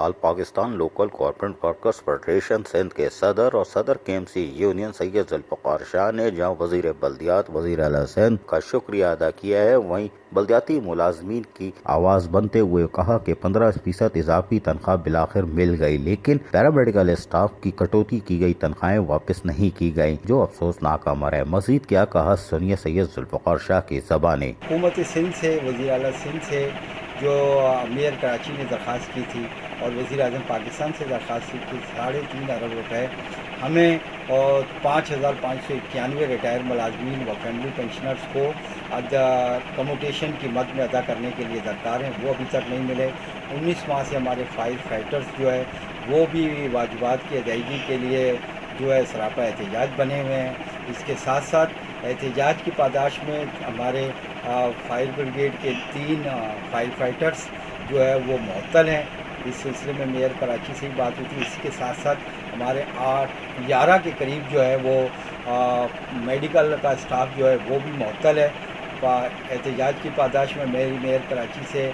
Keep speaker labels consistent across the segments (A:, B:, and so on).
A: آل Pakistan local government workers federation Sindh کے صدر اور صدر K M C union Syed Zulfiqar Shah نے جہاں وزیر بلدیات وزیر اعلیٰ سندھ کا شکریہ ادا کیا ہے، وہیں بلدیاتی ملازمین کی آواز بنتے ہوئے کہا کہ 15% اضافی تنخواہ بالآخر مل گئی، لیکن پیرامیڈیکل اسٹاف کی کٹوتی کی گئی تنخواہیں واپس نہیں کی گئیں، جو افسوسناک امر ہے۔ مزید کیا کہا، سنیے سید ذوالفقار شاہ کی زبانیں۔
B: حکومت سندھ سے، وزیر اعلیٰ سندھ سے جو میئر کراچی نے درخواست کی تھی اور وزیر اعظم پاکستان سے درخواست کی تھی 3.5 ارب روپے ہمیں اور 5,591 ریٹائر ملازمین و فیملی پینشنرز کو کموٹیشن کی مد میں ادا کرنے کے لیے درکار ہیں، وہ ابھی تک نہیں ملے۔ 19 ماہ سے ہمارے فائر فائٹرز جو ہے وہ بھی واجبات کی ادائیگی کے لیے جو ہے سراپا احتجاج بنے ہوئے ہیں۔ اس کے ساتھ ساتھ احتجاج کی پاداش میں ہمارے فائر بریگیڈ کے 3 فائر فائٹرز جو ہے وہ معطل ہیں۔ اس سلسلے میں میئر کراچی سے ہی بات ہوئی تھی۔ اس کے ساتھ ساتھ ہمارے 11 کے قریب جو ہے وہ میڈیکل کا اسٹاف جو ہے وہ بھی معطل ہے۔ احتجاج کی پاداش میں میری میئر کراچی سے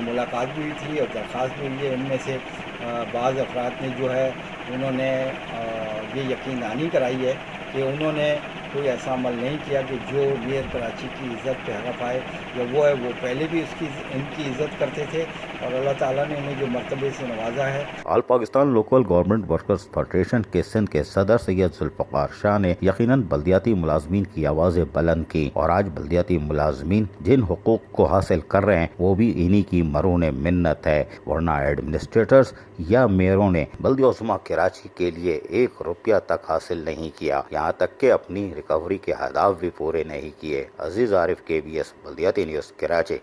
B: ملاقات بھی ہوئی تھی اور درخواست بھی ہوئی ہے۔ ان میں سے بعض افراد نے جو ہے انہوں نے یہ یقین دہانی کرائی ہے کہ انہوں نے کوئی ایسا عمل نہیں کیا کہ جو میئر کراچی کی عزت پہ حرف آئے، یا وہ ہے وہ پہلے بھی ان کی عزت کرتے تھے اور اللہ تعالیٰ نے انہیں جو مرتبے سے نوازا ہے۔
A: All Pakistan local government workers federation کے سندھ کے صدر سید ذوالفقار شاہ نے یقیناً بلدیاتی ملازمین کی آوازیں بلند کی، اور آج بلدیاتی ملازمین جن حقوق کو حاصل کر رہے ہیں وہ بھی انہی کی مرہون منت ہے، ورنہ ایڈمنسٹریٹرز یا میئروں نے بلدیہ عظمیٰ کراچی کے لیے 1 روپیہ تک حاصل نہیں کیا، یہاں تک کہ اپنی ریکوری کے اہداف بھی پورے نہیں کیے۔ عزیز عارف، KBS بلدیاتی نیوز، کراچی۔